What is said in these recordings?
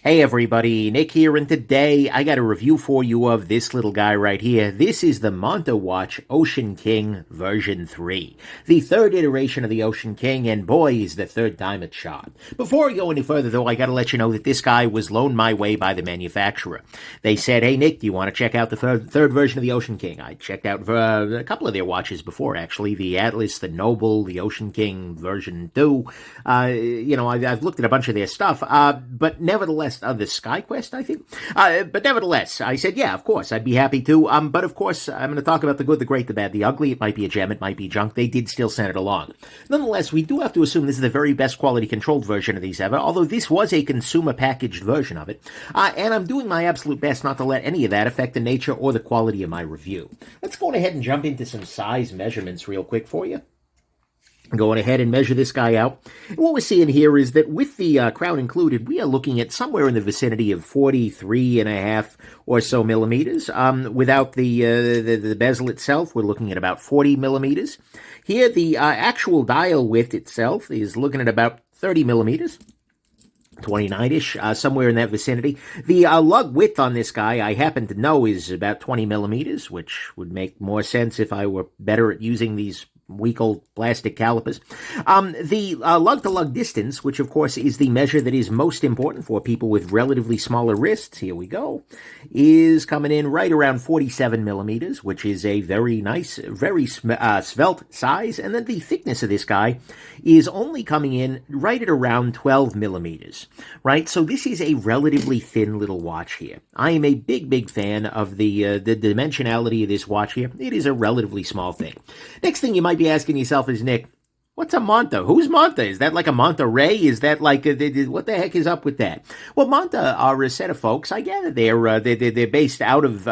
Hey everybody, Nick here, and today I got a review for you of this little guy right here. This is the Monta Oceanking version 3. The third iteration of the Oceanking, and boy, is the third time it's shot. Before I go any further though, I gotta let you know that this guy was loaned my way by the manufacturer. They said, hey Nick, do you want to check out the third version of the Oceanking? I checked out a couple of their watches before, actually. The Atlas, the Noble, the Oceanking version 2. I've looked at a bunch of their stuff, but nevertheless, the SkyQuest, I think. But nevertheless, I said, yeah, of course, I'd be happy to. But of course, I'm going to talk about the good, the great, the bad, the ugly. It might be a gem, it might be junk. They did still send it along. Nonetheless, we do have to assume this is the very best quality controlled version of these ever, although this was a consumer packaged version of it. And I'm doing my absolute best not to let any of that affect the nature or the quality of my review. Let's go ahead and jump into some size measurements real quick for you. Going ahead and measure this guy out. And what we're seeing here is that with the crown included, we are looking at somewhere in the vicinity of 43.5 or so millimeters. Without the bezel itself, we're looking at about 40 millimeters. Here, the actual dial width itself is looking at about 30 millimeters. 29-ish, somewhere in that vicinity. The lug width on this guy, I happen to know, is about 20 millimeters, which would make more sense if I were better at using these weak old plastic calipers. The lug-to-lug distance, which of course is the measure that is most important for people with relatively smaller wrists, here we go, is coming in right around 47 millimeters, which is a very nice, very svelte size. And then the thickness of this guy is only coming in right at around 12 millimeters, right? So this is a relatively thin little watch here. I am a big fan of the dimensionality of this watch here. It is a relatively small thing. Next thing you might be asking yourself is, Nick, what's a Monta? Who's Monta? Is that like a Monta Ray? Is that like what the heck is up with that? Well, Monta are a set of folks. I gather they're based out of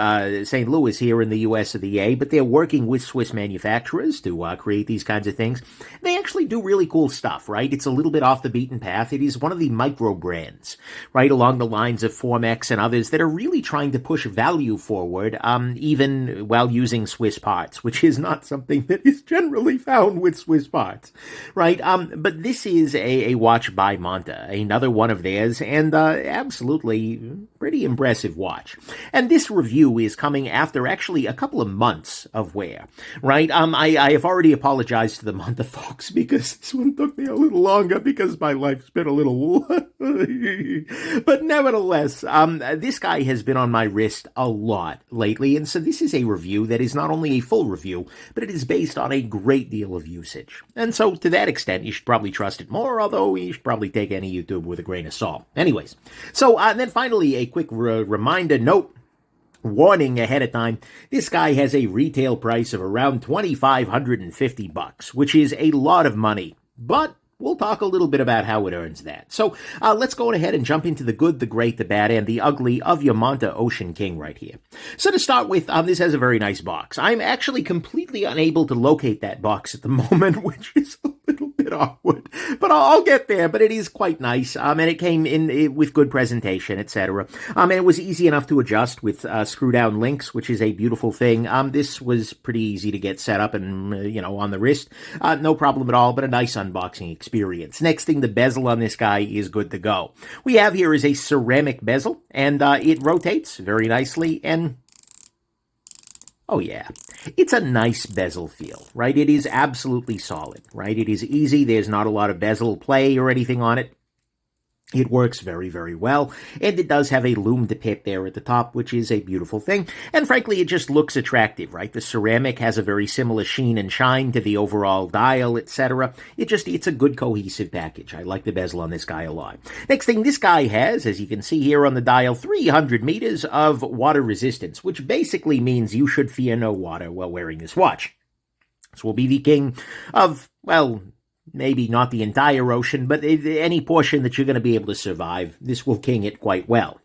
St. Louis here in the U.S. of the A, but they're working with Swiss manufacturers to create these kinds of things. They actually do really cool stuff, right? It's a little bit off the beaten path. It is one of the micro brands, right, along the lines of Formex and others that are really trying to push value forward, even while using Swiss parts, which is not something that is generally found with Swiss parts. Right, but this is a watch by Monta, another one of theirs, and absolutely pretty impressive watch. And this review is coming after actually a couple of months of wear, right? I have already apologized to the Monta folks because this one took me a little longer because my life's been a little... But nevertheless, this guy has been on my wrist a lot lately, and so this is a review that is not only a full review, but it is based on a great deal of usage. And so, to that extent, you should probably trust it more, although you should probably take any YouTube with a grain of salt. Anyways, so then finally, a quick reminder note. Warning ahead of time, this guy has a retail price of around $2,550, which is a lot of money, but we'll talk a little bit about how it earns that. So let's go ahead and jump into the good, the great, the bad, and the ugly of your Monta Oceanking right here. So to start with, this has a very nice box. I'm actually completely unable to locate that box at the moment, which is a little bit awkward, but I'll get there. But it is quite nice, and it came in with good presentation, etc. And it was easy enough to adjust with screw-down links, which is a beautiful thing. This was pretty easy to get set up and, on the wrist. No problem at all, but a nice unboxing experience. Next thing, the bezel on this guy is good to go. We have here is a ceramic bezel, and it rotates very nicely, and oh yeah, it's a nice bezel feel, right? It is absolutely solid, right? It is easy. There's not a lot of bezel play or anything on it. It works very, very well, and it does have a Lume depict there at the top, which is a beautiful thing, and frankly, it just looks attractive, right? The ceramic has a very similar sheen and shine to the overall dial, etc. It's a good cohesive package. I like the bezel on this guy a lot. Next thing, this guy has, as you can see here on the dial, 300 meters of water resistance, which basically means you should fear no water while wearing this watch. This will be the king of, well, maybe not the entire ocean, but any portion that you're going to be able to survive, this will king it quite well.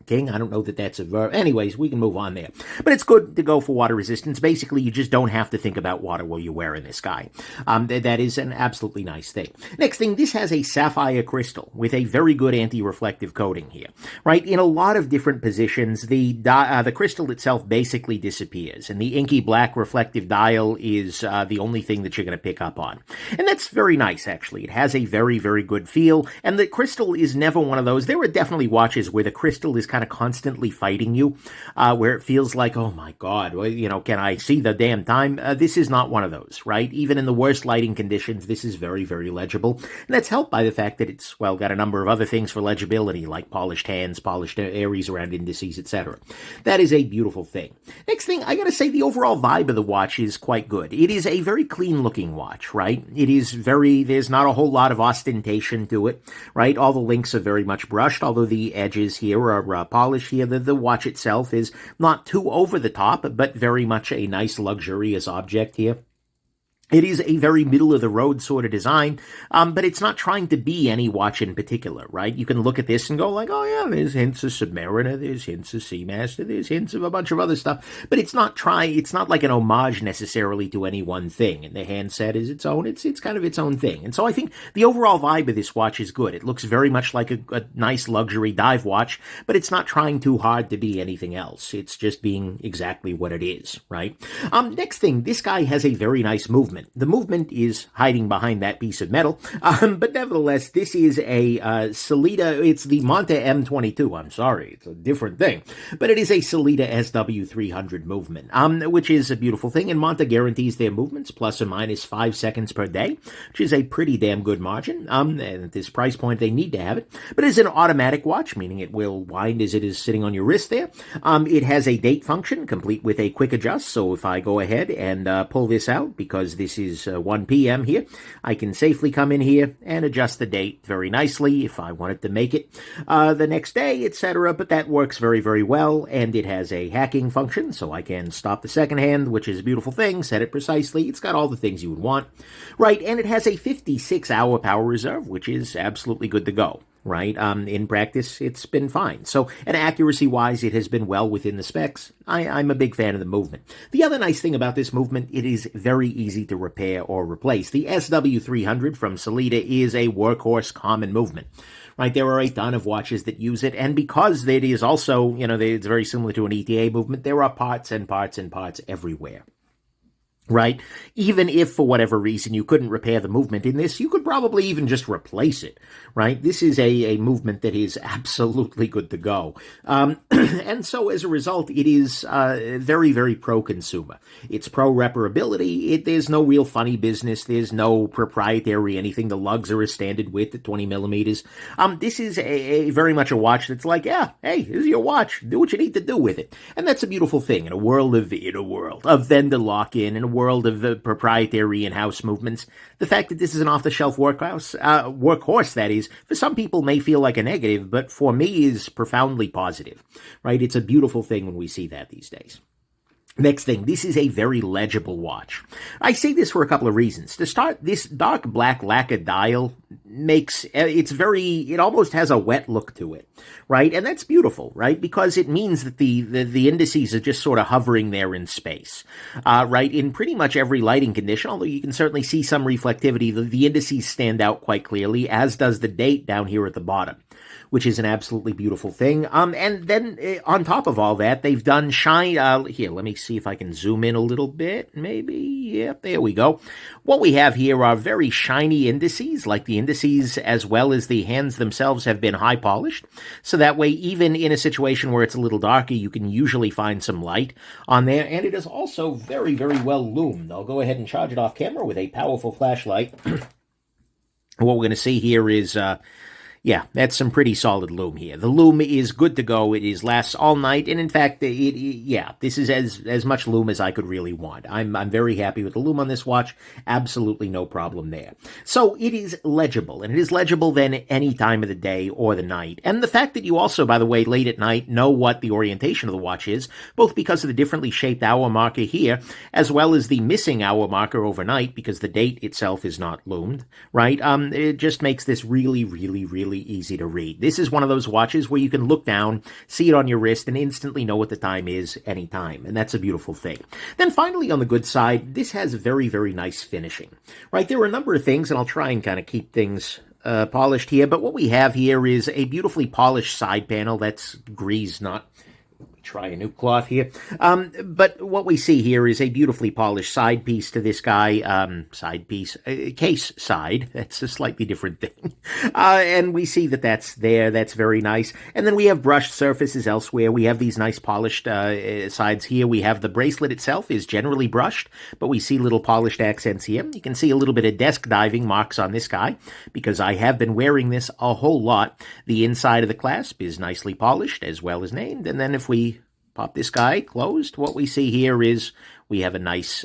King. I don't know that that's a verb. Anyways, we can move on there. But it's good to go for water resistance. Basically, you just don't have to think about water while you're wearing this guy. That is an absolutely nice thing. Next thing, this has a sapphire crystal with a very good anti-reflective coating here, right? In a lot of different positions, the crystal itself basically disappears, and the inky black reflective dial is the only thing that you're going to pick up on. And that's very nice, actually. It has a very, very good feel, and the crystal is never one of those. There are definitely watches where the crystal is kind of constantly fighting you, where it feels like, oh my God, well, can I see the damn time? This is not one of those, right? Even in the worst lighting conditions, this is very, very legible. And that's helped by the fact that it's, well, got a number of other things for legibility, like polished hands, polished areas around indices, etc. That is a beautiful thing. Next thing, I gotta say, the overall vibe of the watch is quite good. It is a very clean-looking watch, right? There's not a whole lot of ostentation to it, right? All the links are very much brushed, although the edges here are polished here. The watch itself is not too over the top, but very much a nice luxurious object here. It is a very middle-of-the-road sort of design, but it's not trying to be any watch in particular, right? You can look at this and go like, oh yeah, there's hints of Submariner, there's hints of Seamaster, there's hints of a bunch of other stuff, but it's not like an homage necessarily to any one thing, and the handset is its own, it's kind of its own thing. And so I think the overall vibe of this watch is good. It looks very much like a nice luxury dive watch, but it's not trying too hard to be anything else. It's just being exactly what it is, right? Next thing, this guy has a very nice movement. The movement is hiding behind that piece of metal, but nevertheless, this is a Sellita. It's the Monta M22. I'm sorry, it's a different thing, but it is a Sellita SW300 movement, which is a beautiful thing. And Monta guarantees their movements plus or minus 5 seconds per day, which is a pretty damn good margin. And at this price point, they need to have it. But it is an automatic watch, meaning it will wind as it is sitting on your wrist there. It has a date function complete with a quick adjust. So if I go ahead and pull this out, because this is 1 p.m. here, I can safely come in here and adjust the date very nicely if I wanted to make it the next day, etc. But that works very, very well, and it has a hacking function, so I can stop the second hand, which is a beautiful thing, set it precisely. It's got all the things you would want, right? And it has a 56-hour power reserve, which is absolutely good to go. Right? In practice, it's been fine. So, and accuracy-wise, it has been well within the specs. I'm a big fan of the movement. The other nice thing about this movement, it is very easy to repair or replace. The SW300 from Sellita is a workhorse common movement. Right, there are a ton of watches that use it, and because it is also, it's very similar to an ETA movement, there are parts and parts and parts everywhere. Right? Even if, for whatever reason, you couldn't repair the movement in this, you could probably even just replace it, right? This is a movement that is absolutely good to go. And so, as a result, it is very, very pro-consumer. It's pro-reparability. There's no real funny business. There's no proprietary anything. The lugs are a standard width at 20 millimeters. This is a very much a watch that's like, yeah, hey, here's your watch. Do what you need to do with it. And that's a beautiful thing in a world of vendor lock-in, in a world of proprietary in-house movements. The fact that this is an off-the-shelf workhorse, that is, for some people may feel like a negative, but for me is profoundly positive, right? It's a beautiful thing when we see that these days. Next thing, this is a very legible watch. I say this for a couple of reasons. To start, this dark black lacquer dial it almost has a wet look to it, right? And that's beautiful, right? Because it means that the indices are just sort of hovering there in space, right? In pretty much every lighting condition, although you can certainly see some reflectivity, the indices stand out quite clearly, as does the date down here at the bottom, which is an absolutely beautiful thing. And then on top of all that, they've done shine. Here, let me see if I can zoom in a little bit. Maybe, yep, there we go. What we have here are very shiny indices, like the indices as well as the hands themselves have been high polished. So that way, even in a situation where it's a little darker, you can usually find some light on there. And it is also very, very well lumed. I'll go ahead and charge it off camera with a powerful flashlight. What we're going to see here is Yeah, that's some pretty solid Lume here. The Lume is good to go. It lasts all night, and in fact, this is as much Lume as I could really want. I'm very happy with the Lume on this watch. Absolutely no problem there. So it is legible, and it is legible then any time of the day or the night. And the fact that you also, by the way, late at night, know what the orientation of the watch is, both because of the differently shaped hour marker here, as well as the missing hour marker overnight, because the date itself is not loomed, right? It just makes this really, really, really really easy to read. This is one of those watches where you can look down, see it on your wrist, and instantly know what the time is anytime, and that's a beautiful thing. Then finally, on the good side, this has very, very nice finishing, right? There are a number of things, and I'll try and kind of keep things polished here, but what we have here is a beautifully polished side panel that's greased, not... Try a new cloth here. But what we see here is a beautifully polished side piece to this guy. Case side. That's a slightly different thing. And we see that that's there. That's very nice. And then we have brushed surfaces elsewhere. We have these nice polished sides here. We have the bracelet itself is generally brushed, but we see little polished accents here. You can see a little bit of desk diving marks on this guy because I have been wearing this a whole lot. The inside of the clasp is nicely polished as well as named. And then if we pop this guy closed, what we see here is we have a nice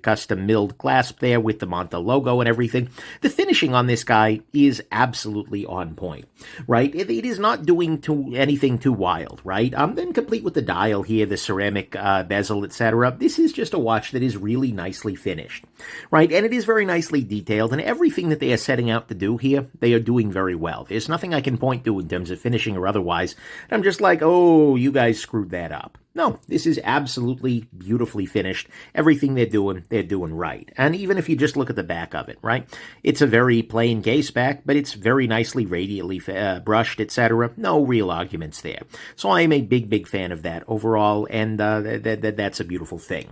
custom milled clasp there with the Monta logo and everything. The finishing on this guy is absolutely on point, right? It is not doing anything too wild, right? Then complete with the dial here, the ceramic bezel, etc. This is just a watch that is really nicely finished, right? And it is very nicely detailed, and everything that they are setting out to do here, they are doing very well. There's nothing I can point to in terms of finishing or otherwise. I'm just like, oh, you guys screwed that up. No, this is absolutely beautifully finished. Everything they're doing right. And even if you just look at the back of it, right? It's a very plain case back, but it's very nicely radially brushed, etc. No real arguments there. So I am a big, big fan of that overall, and that's a beautiful thing.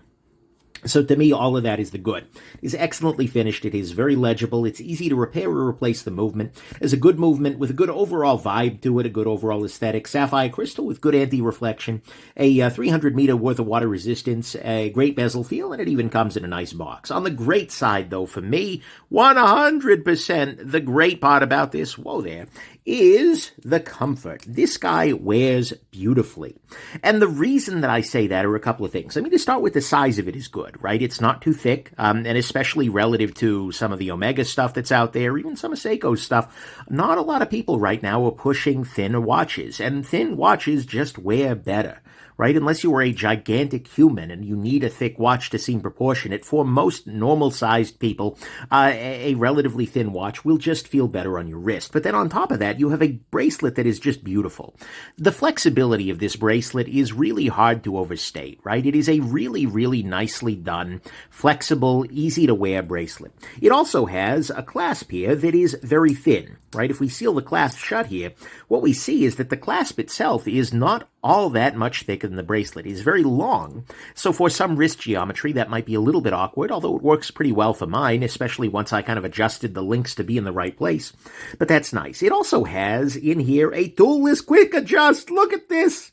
So to me, all of that is the good. It is excellently finished. It is very legible. It's easy to repair or replace the movement. It's a good movement with a good overall vibe to it, a good overall aesthetic. Sapphire crystal with good anti-reflection, a 300-meter worth of water resistance, a great bezel feel, and it even comes in a nice box. On the great side, though, for me, 100% the great part about this, whoa there, is the comfort. This guy wears beautifully. And the reason that I say that are a couple of things. I mean, to start with, the size of it is good, right? It's not too thick, and especially relative to some of the Omega stuff that's out there, even some of Seiko's stuff, not a lot of people right now are pushing thin watches, and thin watches just wear better, right? Unless you are a gigantic human and you need a thick watch to seem proportionate, for most normal-sized people, a relatively thin watch will just feel better on your wrist. But then on top of that, you have a bracelet that is just beautiful. The flexibility of this bracelet is really hard to overstate, right? It is a really, really nicely done, flexible, easy-to-wear bracelet. It also has a clasp here that is very thin, right? If we seal the clasp shut here, what we see is that the clasp itself is not all that much thicker than the bracelet. It is very long, so for some wrist geometry, that might be a little bit awkward, although it works pretty well for mine, especially once I kind of adjusted the links to be in the right place. But that's nice. It also has in here a toolless quick adjust. Look at this!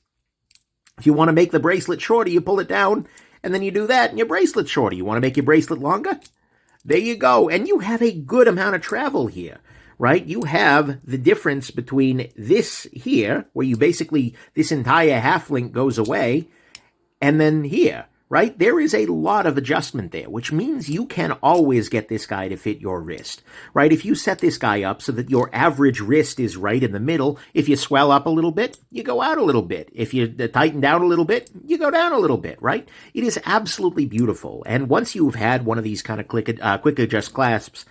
If you want to make the bracelet shorter, you pull it down, and then you do that, and your bracelet's shorter. You want to make your bracelet longer? There you go, and you have a good amount of travel here. Right? You have the difference between this here, where you basically, this entire half link goes away, and then here, right? There is a lot of adjustment there, which means you can always get this guy to fit your wrist, right? If you set this guy up so that your average wrist is right in the middle, if you swell up a little bit, you go out a little bit. If you tighten down a little bit, you go down a little bit, right? It is absolutely beautiful. And once you've had one of these kind of quick adjust clasps,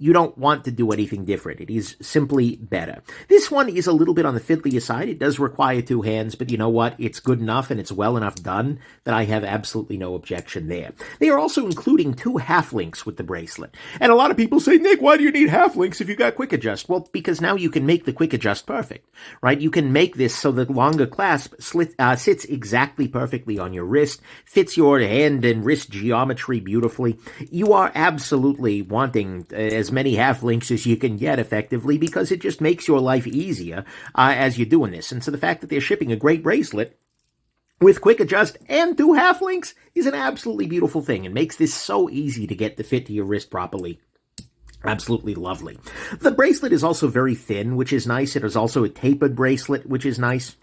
you don't want to do anything different. It is simply better. This one is a little bit on the fiddlier side. It does require two hands, but you know what? It's good enough and it's well enough done that I have absolutely no objection there. They are also including two half links with the bracelet. And a lot of people say, Nick, why do you need half links if you got quick adjust? Well, because now you can make the quick adjust perfect, right? You can make this so the longer clasp sits exactly perfectly on your wrist, fits your hand and wrist geometry beautifully. You are absolutely wanting as many half links as you can get effectively because it just makes your life easier as you're doing this. And so the fact that they're shipping a great bracelet with quick adjust and two half links is an absolutely beautiful thing and makes this so easy to get the fit to your wrist properly. Absolutely lovely. The bracelet is also very thin, which is nice. It is also a tapered bracelet, which is nice.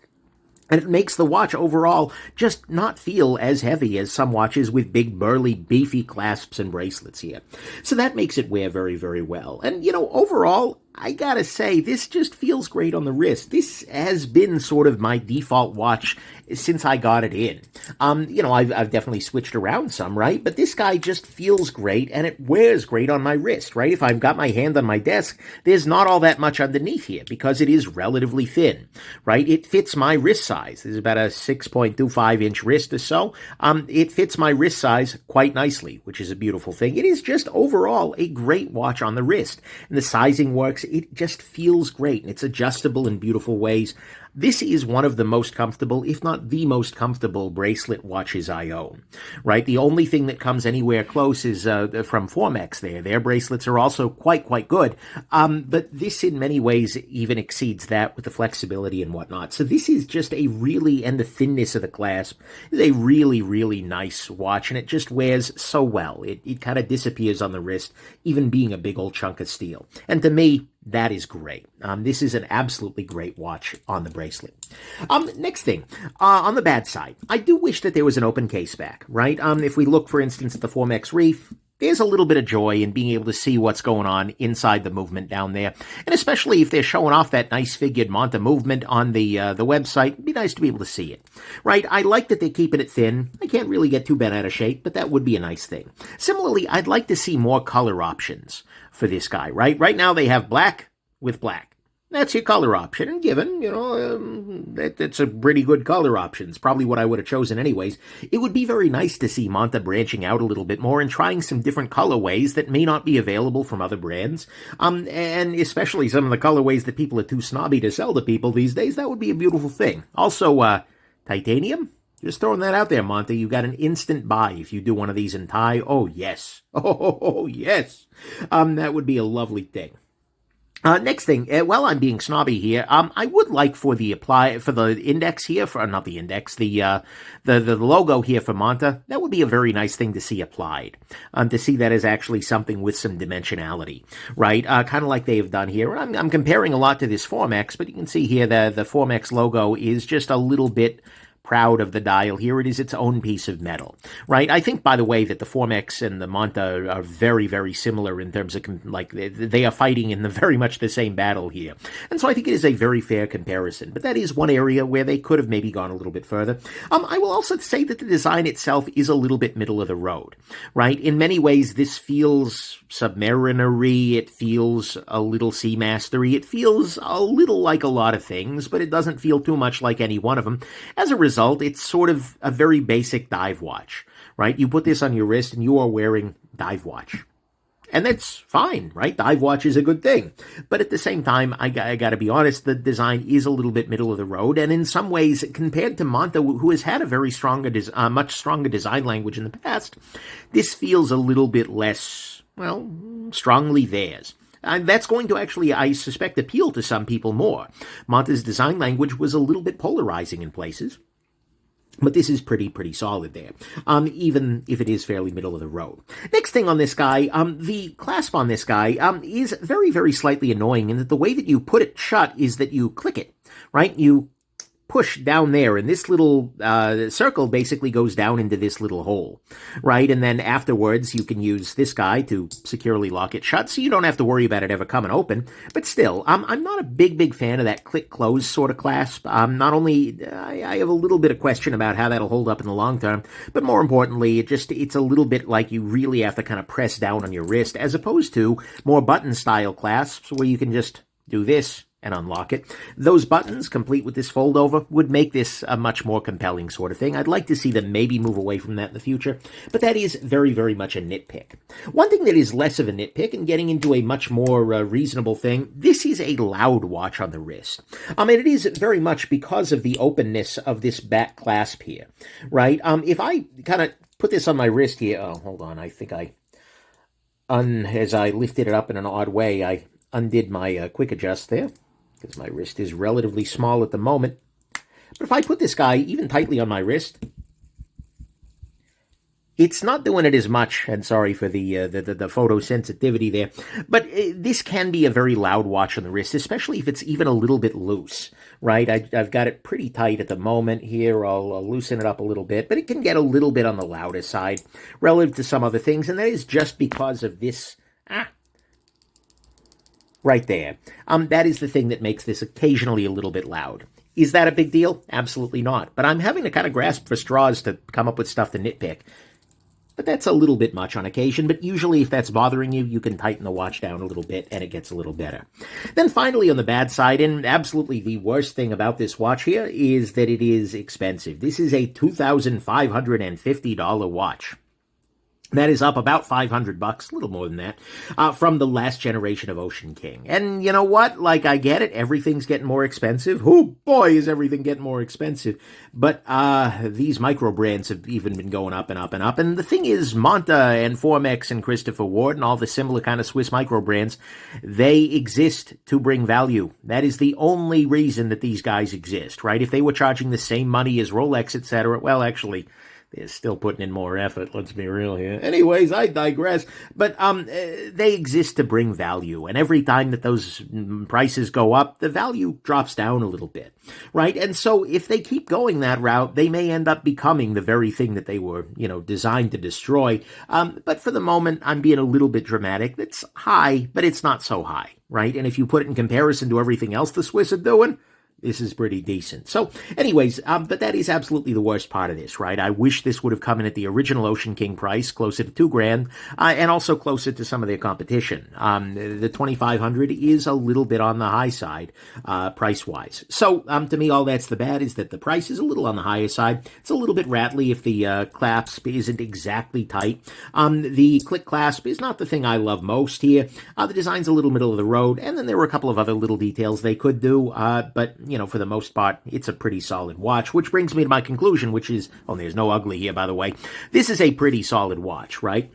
And it makes the watch overall just not feel as heavy as some watches with big, burly, beefy clasps and bracelets here. So that makes it wear very, very well. And, you know, overall, I gotta say, this just feels great on the wrist. This has been sort of my default watch since I got it in. I've definitely switched around some, right? But this guy just feels great, and it wears great on my wrist, right? If I've got my hand on my desk, there's not all that much underneath here because it is relatively thin, right? It fits my wrist size. There's about a 6.25-inch wrist or so. It fits my wrist size quite nicely, which is a beautiful thing. It is just overall a great watch on the wrist, and the sizing works. It just feels great, and it's adjustable in beautiful ways. This is one of the most comfortable, if not the most comfortable, bracelet watches I own, right? The only thing that comes anywhere close is from Formex there. Their bracelets are also quite good, but this in many ways even exceeds that with the flexibility and whatnot. So this is just a really, and the thinness of the clasp is a really, really nice watch, and it just wears so well. It kind of disappears on the wrist, even being a big old chunk of steel. And to me, that is great. This is an absolutely great watch on the bracelet. Next thing, on the bad side, I do wish that there was an open case back, right? If we look, for instance, at the Formex Reef, there's a little bit of joy in being able to see what's going on inside the movement down there. And especially if they're showing off that nice figured Monta movement on the website, it'd be nice to be able to see it, right? I like that they're keeping it thin. I can't really get too bent out of shape, but that would be a nice thing. Similarly, I'd like to see more color options for this guy, right? Right now they have black with black. That's your color option, and given, that's a pretty good color option. It's probably what I would have chosen anyways. It would be very nice to see Monta branching out a little bit more and trying some different colorways that may not be available from other brands, and especially some of the colorways that people are too snobby to sell to people these days. That would be a beautiful thing. Also, titanium? Just throwing that out there, Monta. You got an instant buy if you do one of these in Thai. Oh, yes. Oh, yes. That would be a lovely thing. Next thing, while I'm being snobby here, I would like for the index here, not the index, the logo here for Monta. That would be a very nice thing to see applied. To see that as actually something with some dimensionality, right? Kind of like they have done here. I'm comparing a lot to this Formex, but you can see here the Formex logo is just a little bit proud of the dial here. It is its own piece of metal, right? I think, by the way, that the Formex and the Monta are very, very similar in terms of, they are fighting in very much the same battle here. And so I think it is a very fair comparison. But that is one area where they could have maybe gone a little bit further. I will also say that the design itself is a little bit middle of the road, right? In many ways, this feels submarinery. It feels a little Seamastery. It feels a little like a lot of things, but it doesn't feel too much like any one of them. As a result, it's sort of a very basic dive watch, right? You put this on your wrist and you are wearing dive watch. And that's fine, right? Dive watch is a good thing. But at the same time, I got to be honest, the design is a little bit middle of the road. And in some ways, compared to Monta, who has had a very much stronger design language in the past, this feels a little bit less, well, strongly theirs. And that's going to actually, I suspect, appeal to some people more. Monta's design language was a little bit polarizing in places. But this is pretty solid there, even if it is fairly middle of the road. Next thing on this guy, the clasp on this guy is very, very slightly annoying in that the way that you put it shut is that you click it, right? You push down there, and this little circle basically goes down into this little hole, right? And then afterwards, you can use this guy to securely lock it shut, so you don't have to worry about it ever coming open. But still, I'm not a big fan of that click-close sort of clasp. Not only, I have a little bit of question about how that'll hold up in the long term, but more importantly, it's a little bit like you really have to kind of press down on your wrist, as opposed to more button-style clasps where you can just do this and unlock it. Those buttons, complete with this fold over, would make this a much more compelling sort of thing. I'd like to see them maybe move away from that in the future, but that is very, very much a nitpick. One thing that is less of a nitpick and getting into a much more reasonable thing, this is a loud watch on the wrist. And it is very much because of the openness of this back clasp here, right? If I kind of put this on my wrist here, oh, hold on, I think as I lifted it up in an odd way, I undid my quick adjust there, because my wrist is relatively small at the moment. But if I put this guy even tightly on my wrist, it's not doing it as much, and sorry for the photosensitivity there, but this can be a very loud watch on the wrist, especially if it's even a little bit loose, right? I've got it pretty tight at the moment here. I'll loosen it up a little bit, but it can get a little bit on the louder side relative to some other things, and that is just because of this right there. That is the thing that makes this occasionally a little bit loud. Is that a big deal? Absolutely not. But I'm having to kind of grasp for straws to come up with stuff to nitpick. But that's a little bit much on occasion, but usually if that's bothering you, you can tighten the watch down a little bit and it gets a little better. Then finally on the bad side, and absolutely the worst thing about this watch here, is that it is expensive. This is a $2,550 watch. That is up about $500, a little more than that, from the last generation of Ocean King. And you know what? Like, I get it. Everything's getting more expensive. Oh, boy, is everything getting more expensive. But these micro brands have even been going up and up and up. And the thing is, Monta and Formex and Christopher Ward and all the similar kind of Swiss micro brands, they exist to bring value. That is the only reason that these guys exist, right? If they were charging the same money as Rolex, etc., well, actually, they're still putting in more effort, let's be real here. Anyways, I digress. But they exist to bring value. And every time that those prices go up, the value drops down a little bit, right? And so if they keep going that route, they may end up becoming the very thing that they were, designed to destroy. But for the moment, I'm being a little bit dramatic. It's high, but it's not so high, right? And if you put it in comparison to everything else the Swiss are doing, this is pretty decent. So anyways, but that is absolutely the worst part of this, right? I wish this would have come in at the original Ocean King price, closer to $2,000, and also closer to some of their competition. The 2,500 is a little bit on the high side, price-wise. So, to me, all that's the bad is that the price is a little on the higher side. It's a little bit rattly if the clasp isn't exactly tight. The click clasp is not the thing I love most here. The design's a little middle of the road, and then there were a couple of other little details they could do, but for the most part, it's a pretty solid watch, which brings me to my conclusion, which is, there's no ugly here, by the way. This is a pretty solid watch, right?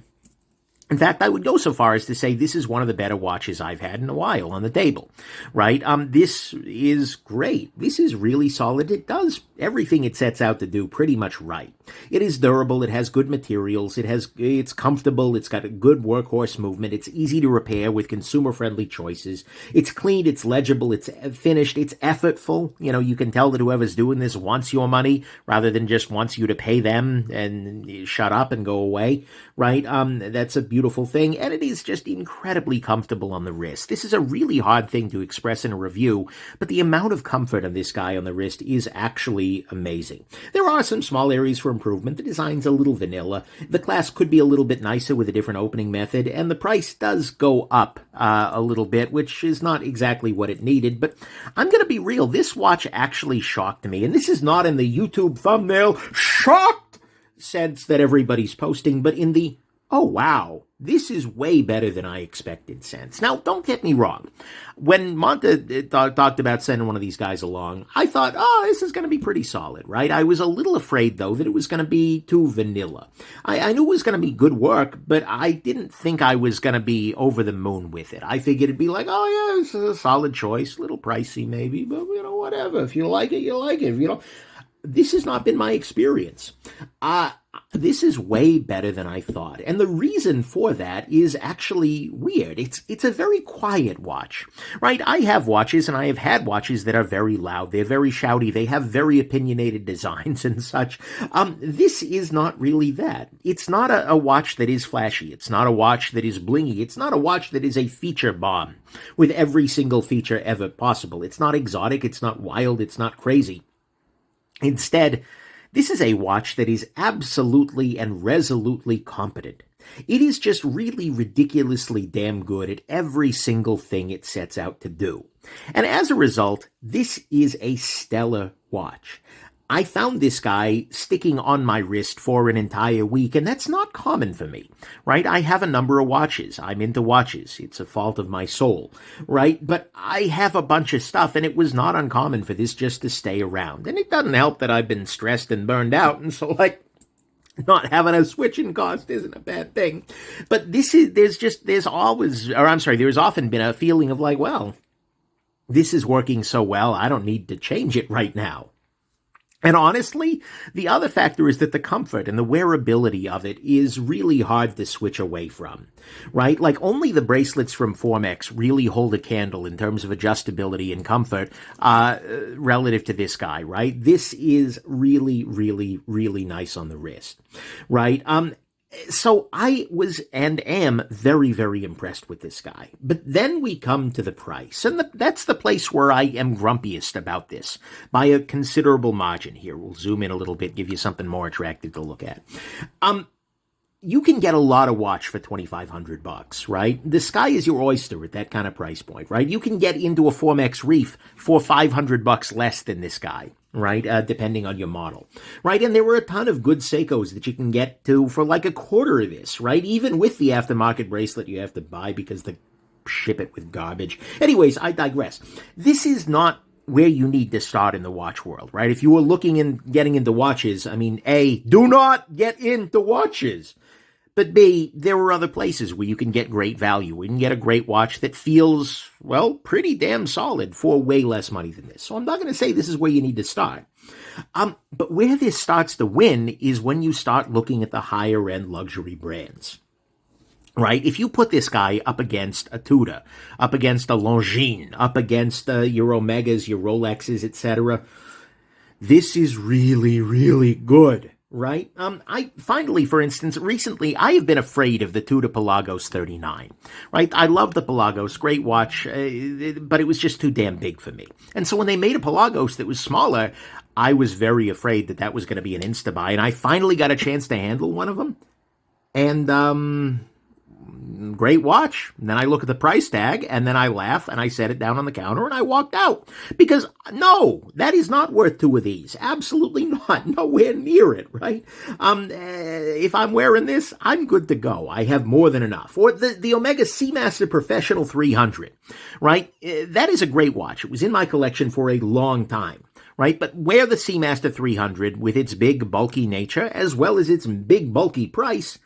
In fact, I would go so far as to say this is one of the better watches I've had in a while on the table, right? This is great. This is really solid. It does everything it sets out to do pretty much right. It is durable. It has good materials. It's comfortable. It's got a good workhorse movement. It's easy to repair with consumer-friendly choices. It's clean. It's legible. It's finished. It's effortful. You can tell that whoever's doing this wants your money rather than just wants you to pay them and shut up and go away, right? That's a beautiful thing, and it is just incredibly comfortable on the wrist. This is a really hard thing to express in a review, but the amount of comfort on this guy on the wrist is actually amazing. There are some small areas for improvement. The design's a little vanilla. The clasp could be a little bit nicer with a different opening method, and the price does go up a little bit, which is not exactly what it needed, but I'm going to be real. This watch actually shocked me, and this is not in the YouTube thumbnail shocked sense that everybody's posting, but in the, oh wow, this is way better than I expected sense. Now, don't get me wrong. When Monta talked about sending one of these guys along, I thought, this is going to be pretty solid, right? I was a little afraid, though, that it was going to be too vanilla. I knew it was going to be good work, but I didn't think I was going to be over the moon with it. I figured it'd be like, this is a solid choice, a little pricey maybe, but, whatever. If you like it, you like it. If you don't... This has not been my experience. This is way better than I thought. And the reason for that is actually weird. It's a very quiet watch, right? I have watches and I have had watches that are very loud. They're very shouty. They have very opinionated designs and such. This is not really that. It's not a watch that is flashy. It's not a watch that is blingy. It's not a watch that is a feature bomb with every single feature ever possible. It's not exotic. It's not wild. It's not crazy. Instead, this is a watch that is absolutely and resolutely competent. It is just really ridiculously damn good at every single thing it sets out to do. And as a result, this is a stellar watch. I found this guy sticking on my wrist for an entire week, and that's not common for me, right? I have a number of watches. I'm into watches. It's a fault of my soul, right? But I have a bunch of stuff, and it was not uncommon for this just to stay around. And it doesn't help that I've been stressed and burned out, and so, not having a switching cost isn't a bad thing. But there's often been a feeling of this is working so well, I don't need to change it right now. And honestly, the other factor is that the comfort and the wearability of it is really hard to switch away from, right? Only the bracelets from Formex really hold a candle in terms of adjustability and comfort relative to this guy, right? This is really, really, really nice on the wrist, right? So I was and am very, very impressed with this guy. But then we come to the price. And that's the place where I am grumpiest about this by a considerable margin here. We'll zoom in a little bit, give you something more attractive to look at. You can get a lot of watch for $2,500, right? The sky is your oyster at that kind of price point, right? You can get into a Formex Reef for $500 less than this guy, right? Depending on your model, right? And there were a ton of good Seikos that you can get to for like a quarter of this, right? Even with the aftermarket bracelet you have to buy because they ship it with garbage. Anyways, I digress. This is not where you need to start in the watch world, right? If you were looking and getting into watches, I mean, A, do not get into watches. But B, there are other places where you can get great value. We can get a great watch that feels, well, pretty damn solid for way less money than this. So I'm not going to say this is where you need to start. But where this starts to win is when you start looking at the higher end luxury brands. Right? If you put this guy up against a Tudor, up against a Longines, up against your Omegas, your Rolexes, etc., this is really, really good. Right? For instance, recently, I have been afraid of the Tudor Pelagos 39. Right? I love the Pelagos, great watch, but it was just too damn big for me. And so when they made a Pelagos that was smaller, I was very afraid that that was going to be an insta-buy, and I finally got a chance to handle one of them. And, great watch. And then I look at the price tag, and then I laugh, and I set it down on the counter, and I walked out. Because, no, that is not worth two of these. Absolutely not. Nowhere near it, right? If I'm wearing this, I'm good to go. I have more than enough. Or the Omega Seamaster Professional 300, right? That is a great watch. It was in my collection for a long time. Right? But where the Seamaster 300, with its big, bulky nature, as well as its big, bulky price,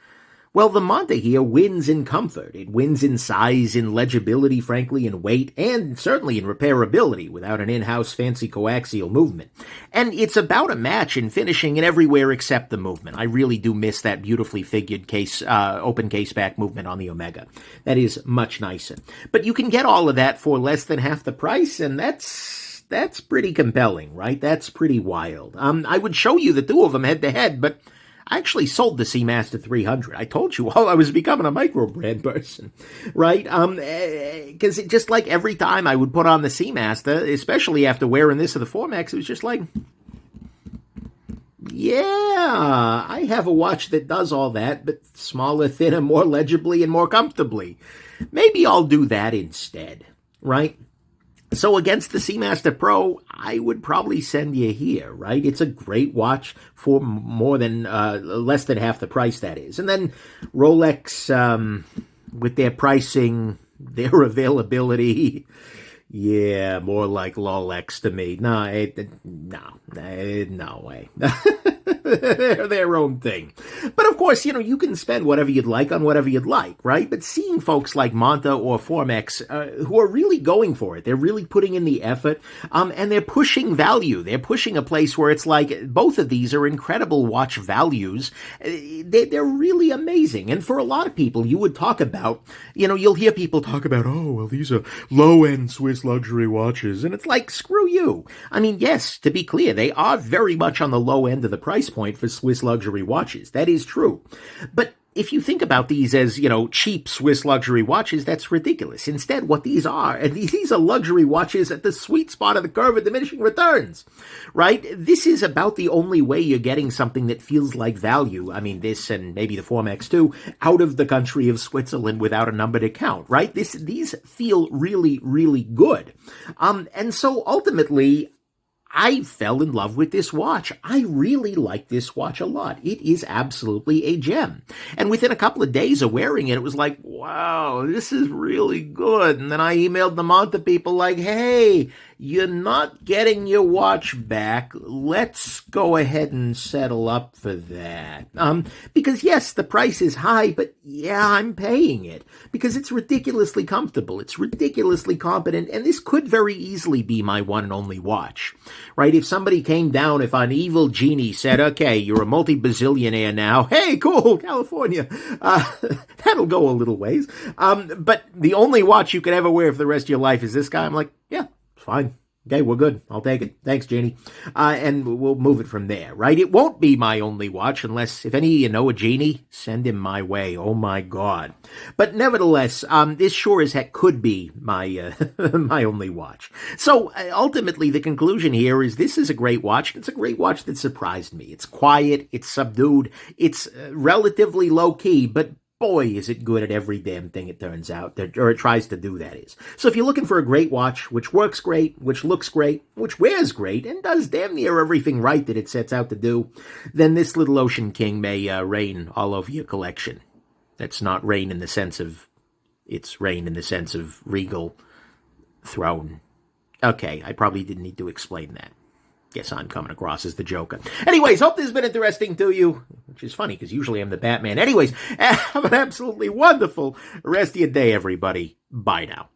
well, the Monta here wins in comfort. It wins in size, in legibility, frankly, in weight, and certainly in repairability without an in-house fancy coaxial movement. And it's about a match in finishing and everywhere except the movement. I really do miss that beautifully figured open case back movement on the Omega. That is much nicer. But you can get all of that for less than half the price, and that's pretty compelling, right? That's pretty wild. I would show you the two of them head to head, but I actually sold the Seamaster 300. I told you all I was becoming a micro brand person, right? Because just like every time I would put on the Seamaster, especially after wearing this or the Formex, it was just like, yeah, I have a watch that does all that, but smaller, thinner, more legibly, and more comfortably. Maybe I'll do that instead, right? So against the Seamaster Pro, I would probably send you here, right? It's a great watch for less than half the price, that is. And then Rolex, with their pricing, their availability, yeah, more like Lolex to me. No way. They're their own thing. But of course, you can spend whatever you'd like on whatever you'd like, right? But seeing folks like Monta or Formex who are really going for it, they're really putting in the effort, and they're pushing value. They're pushing a place where it's like both of these are incredible watch values. They're really amazing. And for a lot of people, you would talk about, you'll hear people talk about, oh, well, these are low-end Swiss luxury watches. And it's like, screw you. I mean, yes, to be clear, they are very much on the low end of the price point for Swiss luxury watches. That is true. But if you think about these as, cheap Swiss luxury watches, that's ridiculous. Instead, what these are luxury watches at the sweet spot of the curve of diminishing returns, right? This is about the only way you're getting something that feels like value. I mean, this and maybe the Formex too, out of the country of Switzerland without a number to count, right? These feel really, really good. And so ultimately, I fell in love with this watch. I really like this watch a lot. It is absolutely a gem. And within a couple of days of wearing it, it was like, wow, this is really good. And then I emailed the Monta people like, hey, you're not getting your watch back. Let's go ahead and settle up for that. Because yes, the price is high, but yeah, I'm paying it because it's ridiculously comfortable. It's ridiculously competent. And this could very easily be my one and only watch, right? If somebody came down, if an evil genie said, okay, you're a multi-bazillionaire now. Hey, cool, California. That'll go a little ways. But the only watch you could ever wear for the rest of your life is this guy. I'm like, yeah. Fine. Okay, we're good. I'll take it. Thanks, Janie. And we'll move it from there, right? It won't be my only watch unless, if any of you know a genie, send him my way. Oh, my God. But nevertheless, this sure as heck could be my my only watch. So, ultimately, the conclusion here is this is a great watch. It's a great watch that surprised me. It's quiet. It's subdued. It's relatively low-key, but boy, is it good at every damn thing it turns out, or it tries to do, that is. So if you're looking for a great watch, which works great, which looks great, which wears great, and does damn near everything right that it sets out to do, then this little Ocean King may reign all over your collection. That's not reign in the sense of, it's reign in the sense of regal throne. Okay, I probably didn't need to explain that. Guess I'm coming across as the Joker. Anyways, hope this has been interesting to you, which is funny because usually I'm the Batman. Anyways, have an absolutely wonderful rest of your day, everybody. Bye now.